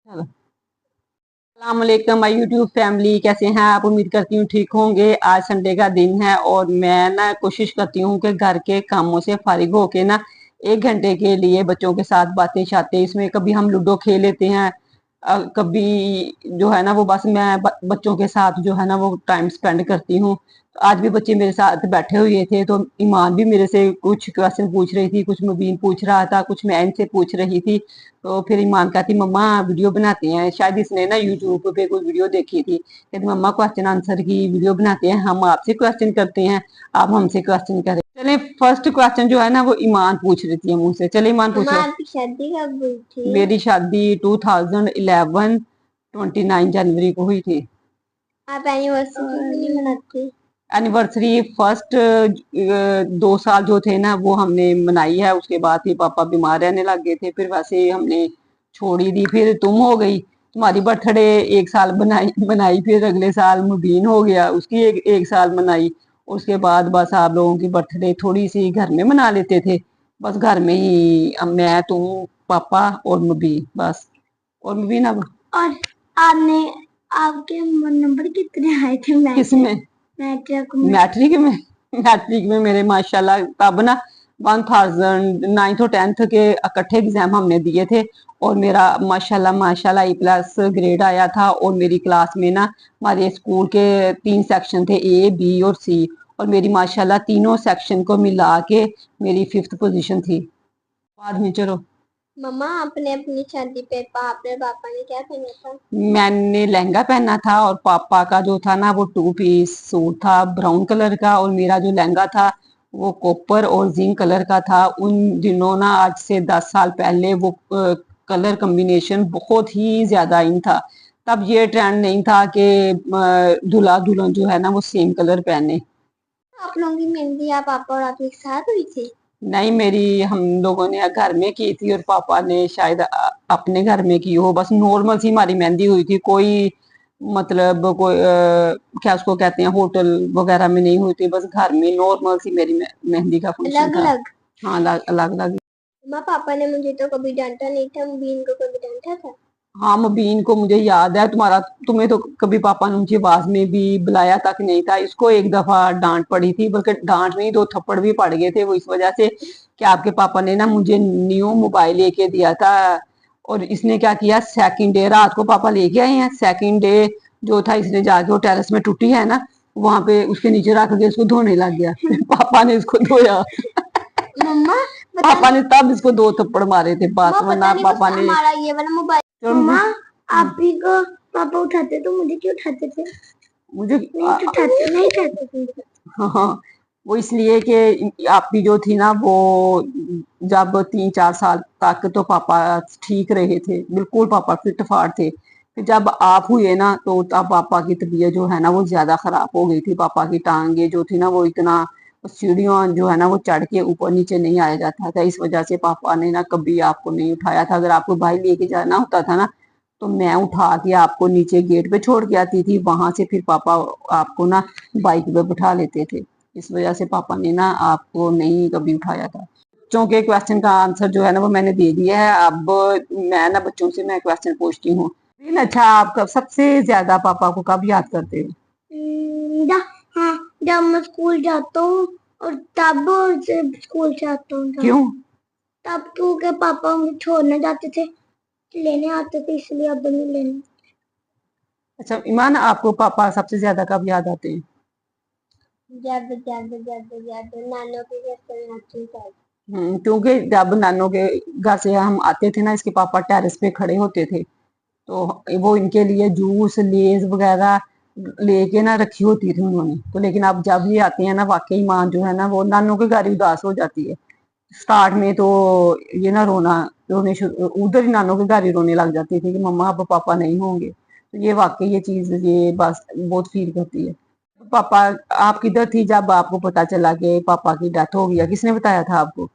चलो। अस्सलामुअलैकुम my YouTube family, कैसे हैं आप? उम्मीद करती हूँ ठीक होंगे। आज संडे का दिन है और मैं ना कोशिश करती हूँ कि घर के कामों से फारिग होके ना 1 घंटे के लिए बच्चों के साथ बातें शातें, इसमें कभी हम लूडो खेल लेते हैं, कभी जो है ना वो बस मैं बच्चों के साथ जो है ना वो टाइम स्पेंड करती हूँ। तो आज भी बच्चे मेरे साथ बैठे हुए थे तो ईमान भी मेरे से कुछ क्वेश्चन पूछ रही थी, कुछ मुबीन पूछ रहा था, कुछ मैं इनसे पूछ रही थी। तो फिर ईमान कहती मम्मा वीडियो बनाते हैं, शायद इसने ना यूट्यूब पे कोई वीडियो देखी थी, कहती मम्मा क्वेश्चन आंसर की वीडियो बनाते हैं, हम आपसे क्वेश्चन करते हैं, आप हमसे क्वेश्चन करें। चले फर्स्ट क्वेश्चन जो है ना वो ईमान पूछ रही थी मुझसे। चले ईमान पूछो। आपकी शादी कब हुई थी? मेरी शादी 2011 29 जनवरी को हुई थी। आप एनिवर्सरी नहीं मनाते? एनिवर्सरी फर्स्ट 2 साल जो थे ना वो हमने मनाई है, उसके बाद ही पापा बीमार रहने लग गए थे, फिर वैसे हमने छोड़ी दी। फिर तुम हो गई, तुम्हारी बर्थडे 1 साल बनाई, फिर अगले साल मुबीन हो गया, उसकी एक साल मनाई। उसके बाद बस आप लोगों की बर्थडे थोड़ी सी घर में मना लेते थे, बस घर में ही मैं तुम पापा और मुबीन बस। और मुबीन अब और आपने आपके नंबर कितने आए थे किसमें? मैट्रिक में। मैट्रिक में मेरे माशाल्लाह तब ना 1000 9th और 10th के इकट्ठे एग्जाम हमने दिए थे और मेरा माशाल्लाह A+ ग्रेड आया था। और मेरी क्लास में ना हमारे स्कूल के 3 सेक्शन थे, A, B और C, और मेरी माशाल्लाह तीनों सेक्शन को मिला के मेरी 5th पोजीशन थी। बाद में चलो। मम्मा आपने अपनी शादी पे अपने पापा ने क्या पहना था? मैंने लहंगा पहना था और पापा का जो था ना वो 2 पीस सूट था ब्राउन कलर का, और मेरा जो लहंगा था वो कॉपर और जिंक कलर का था। उन दिनों ना आज से 10 साल पहले वो कलर कॉम्बिनेशन बहुत ही ज्यादा इन था। तब ये ट्रेंड नहीं था कि दूल्हा दुल्हन जो है ना वो सेम कलर पहने। आप लोगों की मेहंदी आप पापा और आप एक साथ हुई थी? नहीं, मेरी हम लोगों ने घर में की थी और पापा ने शायद अपने घर में की हो। बस नॉर्मल सी हमारी मेहंदी हुई थी, कोई मतलब कोई क्या उसको कहते हैं होटल वगैरह में नहीं हुई थी, बस घर में नॉर्मल सी मेरी मेहंदी का फंक्शन अलग था। अलग? हाँ, अलग अलग। मम्मा पापा ने मुझे तो कभी डांटा नहीं था, मुबीन को कभी डांटा था? हाँ, मुबीन को मुझे याद है, तुम्हें तो कभी पापा ने ऊंची आवाज में भी बुलाया तक नहीं था। इसको एक दफा डांट पड़ी थी, बल्कि डांट नहीं 2 थप्पड़ भी पड़ गए थे। वो इस वजह से कि आपके पापा ने ना मुझे न्यू मोबाइल लेके दिया था, और इसने क्या किया, सेकंड डे रात को पापा लेके आए हैं, सेकंड डे जो था इसने जाके वो टेरेस में टूटी है ना वहां पे उसके नीचे रख के इसको धोने लग गया। पापा ने इसको धोया। मम्मा पापा ने तब इसको 2 थप्पड़ मारे थे बस, वरना पापा ने हमारा ये वाला मोबाइल। मम्मा आप ही को पापा उठाते तो मुझे क्यों उठाते थे? मुझे नहीं उठाते थे। हाँ हाँ, वो इसलिए कि आपकी जो थी ना वो जब 3 4 साल तक तो पापा ठीक रहे थे, बिल्कुल पापा फिट फाट थे। फिर जब आप हुए ना तो तब पापा की तबीयत जो है ना वो ज्यादा खराब हो गई थी। पापा की टांगे जो थी ना वो इतना सीढ़ियों जो है ना वो चढ़ के ऊपर नीचे नहीं आया जाता था, इस वजह से पापा ने ना कभी आपको नहीं उठाया था। अगर आपको भाई लेके जाना होता था ना तो मैं उठा के आपको नीचे गेट पे छोड़ के आती थी, वहां से फिर पापा आपको ना बाइक पे बिठा लेते थे। इस वजह से पापा ने ना आपको नहीं कभी उठाया था। बच्चों के क्वेश्चन का आंसर जो है ना वो मैंने दे दिया है। अब मैं ना बच्चों से मैं क्वेश्चन पूछती हूँ। अच्छा, आप कब सबसे ज्यादा पापा को कब याद करते हो? हाँ, जब मैं स्कूल जाता हूँ और तब जब स्कूल से आता हूँ क्यों? तब क्योंकि पापा मुझे छोड़ने जाते थे, लेने आते थे, इसलिए अब नहीं लेने। अच्छा ईमान, आपको पापा सबसे ज्यादा कब याद आते हैं? जब जब जब जब नानों के घर से आती हूँ। क्योंकि जब नानों के घर से हम आते थे ना इसके पापा टेरेस पे खड़े होते थे, तो वो इनके लिए जूस लेज वगैरह लेके ना रखी होती थी उन्होंने। तो लेकिन अब जब ये आते हैं ना वाकई माँ जो है ना वो नानों के घर ही उदास हो जाती है। स्टार्ट में तो ये ना रोने शुरू उधर ही नानों के घर ही रोने लग जाती थी कि मम्मा अब पापा नहीं होंगे। तो ये वाकई ये चीज ये बस बहुत फील करती है। पापा, आप किधर थी जब आपको पता चला कि पापा की डेथ हो गई? किसने बताया था आपको?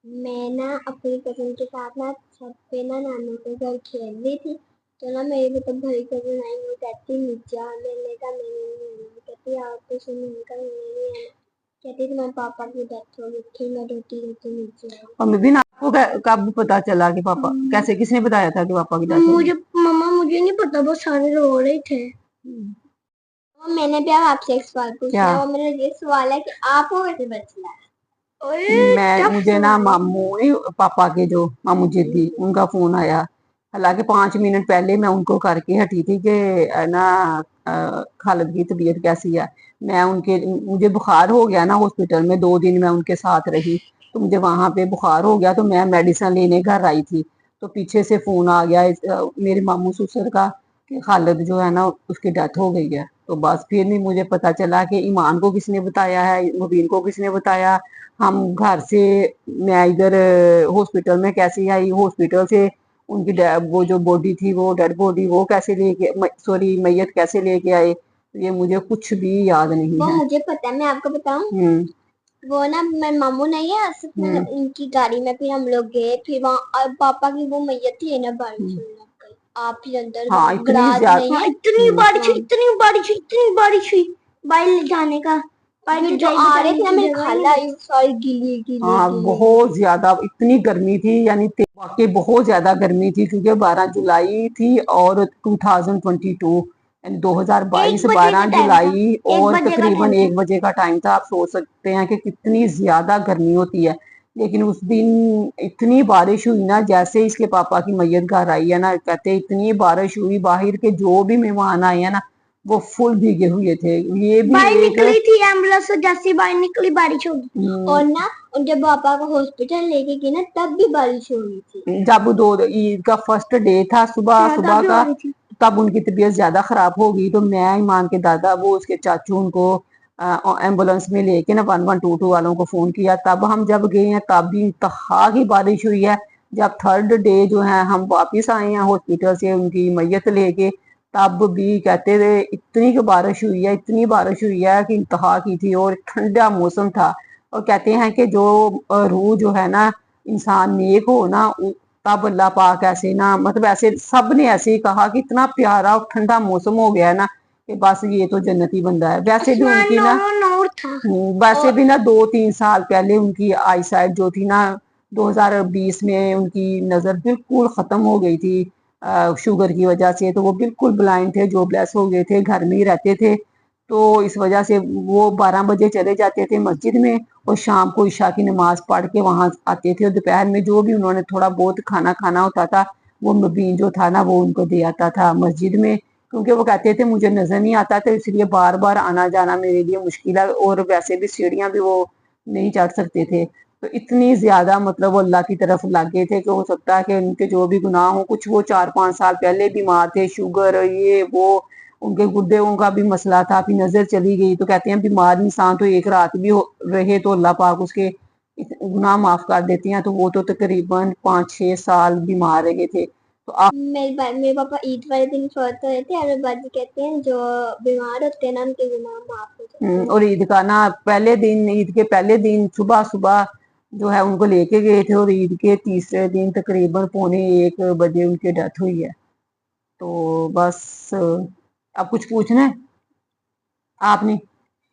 मैं ना अपनी कजन के साथ ना छत पे ना नानू के घर खेल रही थी, तो ना मेरी भी तो बड़ी कजन आई, वो कहती नीचे आ, मैंने कहा मैंने नहीं आना, कहती आओ तो सुन, मैंने कहा मैंने नहीं आना। कहती तुम्हारे पापा की डेथ हो गई थी, मैं रोती रोती नीचे आई। और मैं भी ना, आपको कब पता चला कि पापा, कैसे, किसने बताया था कि पापा की डेथ हो गई? मम्मा मुझे नहीं पता, बहुत सारे रो रहे थे। मैंने भी अब आपसे एक सवाल पूछना क्या? है, वो मेरा ये सवाल है कि आपको कैसे बचना है? मुझे ना मामू नहीं, पापा के जो मामू जिद्दी, उनका फोन आया। हालांकि 5 मिनट पहले मैं उनको करके हटी थी कि ना खालिद की तबीयत कैसी है। मैं उनके, मुझे बुखार हो गया ना हॉस्पिटल में, 2 दिन मैं उनके साथ रही, तो मुझे वहां पे बुखार हो गया, तो मैं मेडिसिन लेने घर आई थी, तो पीछे से फोन आ गया मेरे मामू ससुर का कि खालिद जो है ना उसकी डेथ हो गई है। तो बस फिर नहीं मुझे पता चला कि ईमान को किसने बताया है, मुबीन को किसने बताया। हम घर से, मैं इधर हॉस्पिटल में कैसे आई, हॉस्पिटल से उनकी वो जो बॉडी थी, वो डेड बॉडी, वो कैसे लेके, सॉरी मैयत कैसे लेके आए, तो ये मुझे कुछ भी याद नहीं वो है। मुझे पता है, मैं आपको बताऊं। वो ना मेरे मामू नहीं है, मतलब इनकी गाड़ी में फिर हम लोग गए, फिर वहाँ पापा की वो मैयत थी ना, बारिश होने लग गई, आप फिर अंदर हाँ, इतनी गराज ज्यादा, नहीं है, इतनी बारिश हुई, इतनी बारिश हुई, इतनी बारिश हुई, बाइक जाने का। फिर जो आ रहे थे ना, मेरी खाला आई, सारी गीली गीली हाँ गीली। बहुत ज्यादा, इतनी गर्मी थी, यानी वाकई बहुत ज्यादा गर्मी थी, क्योंकि 12 जुलाई थी और 2022, यानी 2022 1 बजे 12 का टाइम था, जुलाई, 1 और बजे का तकरीबन टाइम था। 1 बजे का टाइम था। आप सोच सकते हैं कि कितनी ज्यादा गर्मी होती है। लेकिन उस दिन इतनी बारिश हुई ना, जैसे इसके पापा की मैयत घर आई है ना, कहते इतनी बारिश हुई, बाहर के जो भी मेहमान आए हैं ना वो फुल भीगे हुए थे। ये भी बाहर एक निकली थी एम्बुलेंस, जैसे बाहर निकली बारिश हो गई। और ना उनके पापा को हॉस्पिटल लेके गए ना, तब भी बारिश हो रही थी। जब दो ईद का फर्स्ट डे था, सुबह सुबह का, तब उनकी तबीयत ज्यादा खराब हो गई, तो मैं, ईमान के दादा, वो उसके चाचू, उनको एम्बुलेंस में लेके ना 1122 वालों को फोन किया। तब हम जब गए हैं तब भी इंतहा की बारिश हुई है। जब थर्ड डे जो है हम वापिस आए हैं हॉस्पिटल से उनकी मैयत लेके, तब भी कहते थे इतनी की बारिश हुई है, इतनी बारिश हुई है कि इंतहा की थी, और ठंडा मौसम था। और कहते हैं कि जो रूह जो है ना, इंसान नेक हो ना, तब अल्लाह पाक ऐसे ना, मतलब ऐसे सब ने ऐसे ही कहा कि इतना प्यारा और ठंडा मौसम हो गया है ना कि बस ये तो जन्नती बंदा है। वैसे भी उनकी ना, वैसे भी ना 2-3 साल पहले उनकी आई साइट जो थी ना, 2020 में उनकी नजर बिल्कुल खत्म हो गई थी शुगर की वजह से। तो वो बिल्कुल ब्लाइंड थे, जॉबलेस हो गए थे, घर में ही रहते थे। तो इस वजह से वो 12 बजे चले जाते थे मस्जिद में, और शाम को ईशा की नमाज पढ़ के वहां आते थे, और दोपहर में जो भी उन्होंने थोड़ा बहुत खाना खाना होता था, वो मुबीन जो था ना वो उनको दे आता था मस्जिद में। क्योंकि वो कहते थे मुझे नजर नहीं आता था, इसलिए बार बार आना जाना मेरे लिए मुश्किल है, और वैसे भी सीढ़ियां भी वो नहीं चढ़ सकते थे। तो इतनी ज्यादा मतलब वो अल्लाह की तरफ लागे थे कि हो सकता है कि उनके जो भी गुनाह हो, कुछ वो 4-5 साल पहले बीमार थे, शुगर ये वो, उनके गुर्दों का भी मसला था, फिर नजर चली गई। तो कहते हैं बीमार इंसान तो एक रात भी रहे तो अल्लाह पाक उसके गुनाह माफ कर देते हैं। तो वो तो तकरीबन 5-6 साल बीमार रहे थे। तो आप, मेरे पापा ईद वाले दिन फौत हुए थे, और मेरे बाजी कहते हैं जो बीमार होते हैं ना उनके गुनाह माफ हो जाते हैं। और ईद का ना पहले दिन, ईद के पहले दिन सुबह सुबह जो है उनको लेके गए थे, और ईद के तीसरे दिन तकरीबन 1:45 उनकी डेथ हुई है। तो बस अब कुछ पूछना है आपने?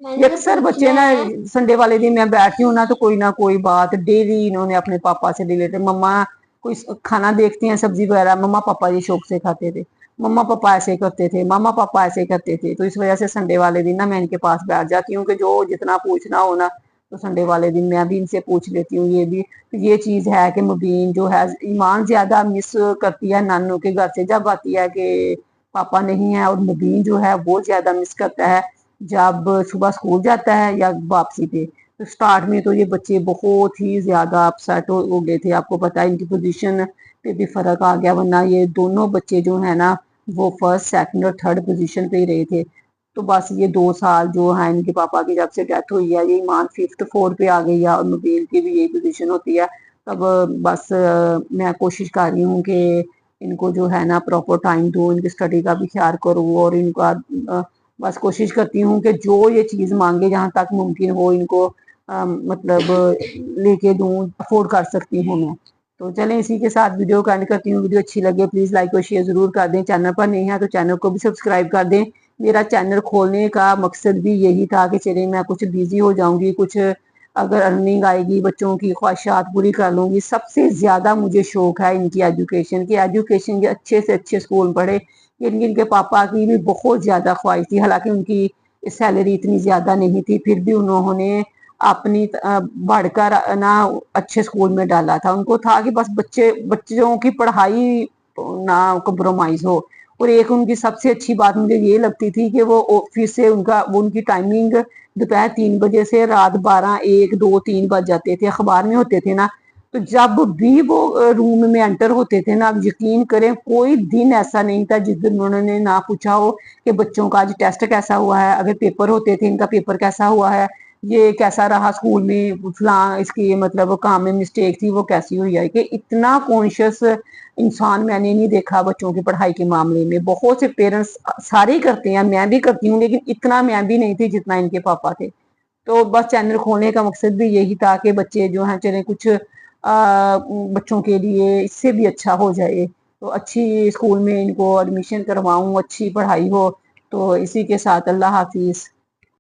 मैंने तो अक्सर बच्चे पूछना ना, है। संडे वाले दिन मैं बैठती हूँ ना, तो कोई ना कोई बात डेली इन्होंने अपने पापा से रिलेटेड, मम्मा कोई खाना देखती हैं सब्जी वगैरह, मम्मा पापा ये शौक से खाते थे, मम्मा पापा ऐसे करते थे, मामा पापा ऐसे करते थे। तो इस वजह से संडे वाले दिन ना मैं इनके पास बैठ जाती हूँ कि जो जितना पूछना हो ना, तो संडे वाले दिन मैं भी इनसे पूछ लेती हूँ। ये भी, तो ये चीज है कि मुबीन जो है ईमान ज्यादा मिस करती है नानू के घर से जब आती है कि पापा नहीं है, और मुबीन जो है वो ज्यादा मिस करता है जब सुबह स्कूल जाता है या वापसी पे। तो स्टार्ट में तो ये बच्चे बहुत ही ज्यादा अपसेट हो गए थे, आपको पता है इनकी पोजीशन पे भी फर्क आ गया, वरना ये दोनों बच्चे जो है ना वो फर्स्ट सेकंड और थर्ड पोजीशन पे ही रहे थे। तो बस ये 2 साल जो है इनके पापा की जब से डेथ हुई है, ये ईमान 5th 4 पे आ गई है, और मुबीन की भी यही पोजीशन होती है। तब बस मैं कोशिश कर रही हूँ कि इनको जो है ना प्रॉपर टाइम दूँ, इनकी स्टडी का भी ख्याल करूँ, और इनका बस कोशिश करती हूँ कि जो ये चीज मांगे जहां तक मुमकिन हो इनको मतलब लेके दूं, अफोर्ड कर सकती हूँ मैं। तो चलें इसी के साथ वीडियो का एंड करती हूँ। वीडियो अच्छी लगे प्लीज लाइक और शेयर जरूर कर दें, चैनल पर नहीं है तो चैनल को भी सब्सक्राइब कर दें, میرا چینل کھولنے کا مقصد بھی یہی تھا کہ چلے میں کچھ بیزی ہو جاؤں گی، کچھ اگر ارننگ آئے گی بچوں کی خواہشات پوری کر لوں گی. سب سے زیادہ مجھے شوق ہے ان کی ایجوکیشن کے اچھے سے اچھے اسکول پڑھے. ان کے پاپا کی بھی بہت زیادہ خواہش تھی، حالانکہ ان کی سیلری اتنی زیادہ نہیں تھی، پھر بھی انہوں نے اپنی بڑھ کر نہ اچھے اسکول میں ڈالا تھا. ان کو تھا کہ بس بچوں کی پڑھائی نہ کمپرومائز ہو. اور ایک ان کی سب سے اچھی بات مجھے یہ لگتی تھی کہ وہ آفس سے ان کی ٹائمنگ دوپہر 3 بجے سے رات 12 1 2 3 بج جاتے تھے. اخبار میں ہوتے تھے نا، تو جب بھی وہ روم میں انٹر ہوتے تھے نا، آپ یقین کریں کوئی دن ایسا نہیں تھا جس دن انہوں نے نہ پوچھا ہو کہ بچوں کا آج ٹیسٹ کیسا ہوا ہے، اگر پیپر ہوتے تھے ان کا پیپر کیسا ہوا ہے، یہ کیسا رہا اسکول میں، فلاں اس کی مطلب کام میں مسٹیک تھی وہ کیسی ہوئی ہے. کہ اتنا کانشیس انسان میں نے نہیں دیکھا بچوں کی پڑھائی کے معاملے میں. بہت سے پیرنٹس سارے کرتے ہیں، میں بھی کرتی ہوں، لیکن اتنا میں بھی نہیں تھی جتنا ان کے پاپا تھے. تو بس چینل کھولنے کا مقصد بھی یہی تھا کہ بچے جو ہیں چلے کچھ بچوں کے لیے اس سے بھی اچھا ہو جائے، تو اچھی اسکول میں ان کو ایڈمیشن کرواؤں، اچھی پڑھائی ہو. تو اسی کے ساتھ اللہ حافظ.